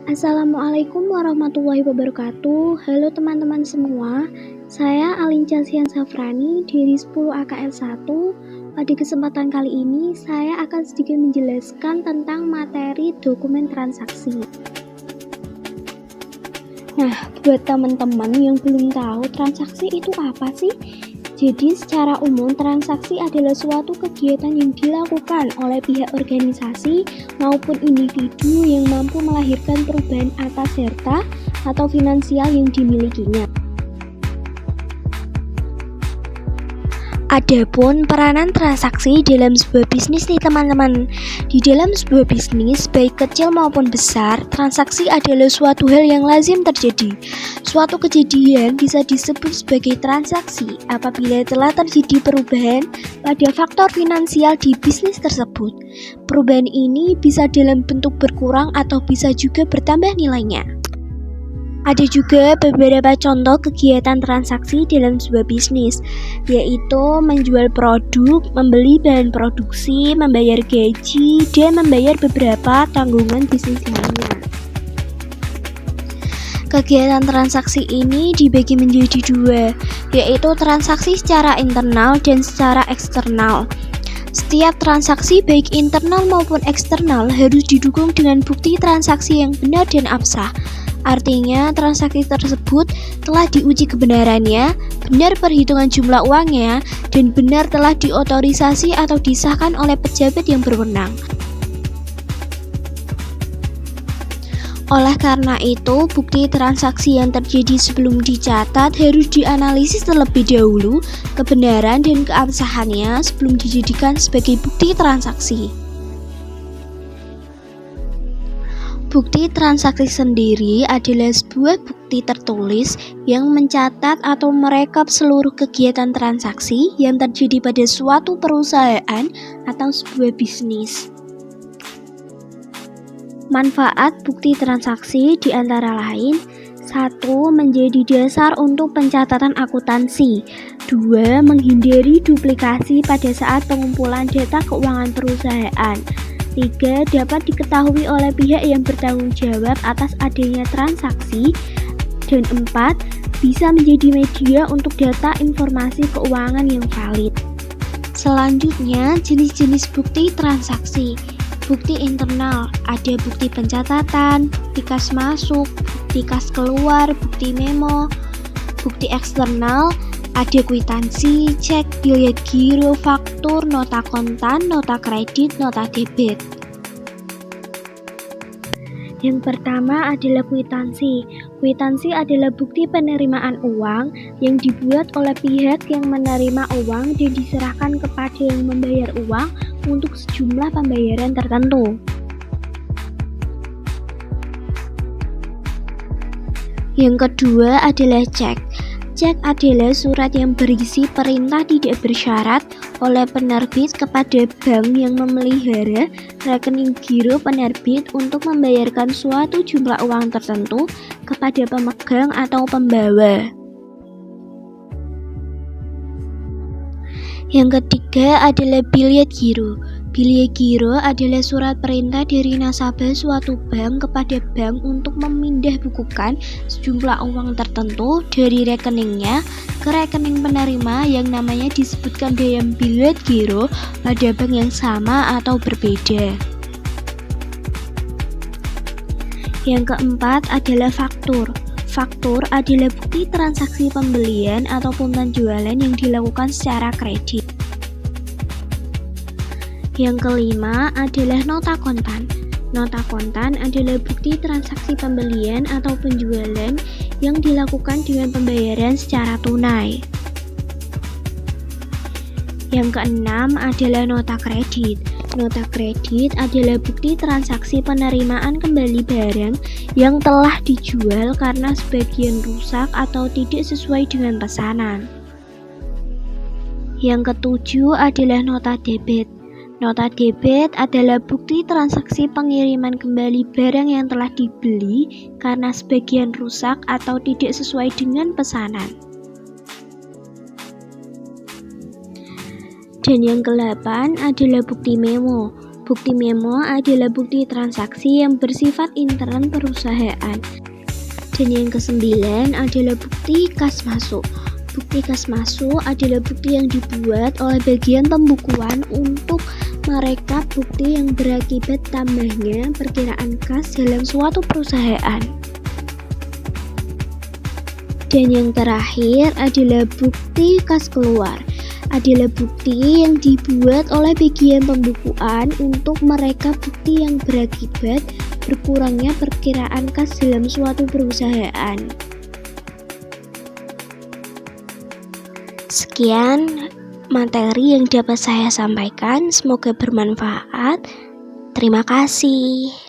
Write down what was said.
Assalamualaikum warahmatullahi wabarakatuh. Halo teman-teman semua, saya Alinca Sian Safrani dari 10 AKL 1. Pada kesempatan kali ini saya akan sedikit menjelaskan tentang materi dokumen transaksi. Nah, buat teman-teman yang belum tahu transaksi itu apa sih? Jadi secara umum transaksi adalah suatu kegiatan yang dilakukan oleh pihak organisasi maupun individu yang mampu melahirkan perubahan atas harta atau finansial yang dimilikinya. Adapun peranan transaksi dalam sebuah bisnis nih teman-teman. Di dalam sebuah bisnis, baik kecil maupun besar, transaksi adalah suatu hal yang lazim terjadi. Suatu kejadian bisa disebut sebagai transaksi apabila telah terjadi perubahan pada faktor finansial di bisnis tersebut. Perubahan ini bisa dalam bentuk berkurang atau bisa juga bertambah nilainya. Ada juga beberapa contoh kegiatan transaksi dalam sebuah bisnis, yaitu menjual produk, membeli bahan produksi, membayar gaji, dan membayar beberapa tanggungan bisnis lainnya. Kegiatan transaksi ini dibagi menjadi dua, yaitu transaksi secara internal dan secara eksternal. Setiap transaksi baik internal maupun eksternal harus didukung dengan bukti transaksi yang benar dan absah. Artinya transaksi tersebut telah diuji kebenarannya, benar perhitungan jumlah uangnya, dan benar telah diotorisasi atau disahkan oleh pejabat yang berwenang. Oleh karena itu, bukti transaksi yang terjadi sebelum dicatat harus dianalisis terlebih dahulu kebenaran dan keabsahannya sebelum dijadikan sebagai bukti transaksi. Bukti transaksi sendiri adalah sebuah bukti tertulis yang mencatat atau merekap seluruh kegiatan transaksi yang terjadi pada suatu perusahaan atau sebuah bisnis. Manfaat bukti transaksi diantara lain: 1. Menjadi dasar untuk pencatatan akuntansi. 2. Menghindari duplikasi pada saat pengumpulan data keuangan perusahaan. 3. Dapat diketahui oleh pihak yang bertanggung jawab atas adanya transaksi. Dan 4. Bisa menjadi media untuk data informasi keuangan yang valid. Selanjutnya, jenis-jenis bukti transaksi. Bukti internal, ada bukti pencatatan, bukti kas masuk, bukti kas keluar, bukti memo. Bukti eksternal, ada kwitansi, cek, bilet giro, faktur, nota kontan, nota kredit, nota debit. Yang pertama adalah kwitansi. Kwitansi adalah bukti penerimaan uang yang dibuat oleh pihak yang menerima uang dan diserahkan kepada yang membayar uang untuk sejumlah pembayaran tertentu. Yang kedua adalah cek. Cek adalah surat yang berisi perintah tidak bersyarat oleh penerbit kepada bank yang memelihara rekening giro penerbit untuk membayarkan suatu jumlah uang tertentu kepada pemegang atau pembawa. Yang ketiga adalah bilet giro. Bilet giro adalah surat perintah dari nasabah suatu bank kepada bank untuk memindahbukukan sejumlah uang tertentu dari rekeningnya ke rekening penerima yang namanya disebutkan dalam bilet giro pada bank yang sama atau berbeda. Yang keempat adalah faktur. Faktur adalah bukti transaksi pembelian ataupun penjualan yang dilakukan secara kredit. Yang kelima adalah nota kontan. Nota kontan adalah bukti transaksi pembelian atau penjualan yang dilakukan dengan pembayaran secara tunai. Yang keenam adalah nota kredit. Nota kredit adalah bukti transaksi penerimaan kembali barang yang telah dijual karena sebagian rusak atau tidak sesuai dengan pesanan. Yang ketujuh adalah nota debit. Nota debit adalah bukti transaksi pengiriman kembali barang yang telah dibeli karena sebagian rusak atau tidak sesuai dengan pesanan. Dan yang ke-8 adalah bukti memo. Bukti memo adalah bukti transaksi yang bersifat intern perusahaan. Dan yang kesembilan adalah bukti kas masuk. Bukti kas masuk adalah bukti yang dibuat oleh bagian pembukuan untuk merekap bukti yang berakibat tambahnya perkiraan kas dalam suatu perusahaan. Dan yang terakhir adalah bukti kas keluar. Adalah bukti yang dibuat oleh bagian pembukuan untuk merekap bukti yang berakibat berkurangnya perkiraan kas dalam suatu perusahaan. Sekian materi yang dapat saya sampaikan, semoga bermanfaat. Terima kasih.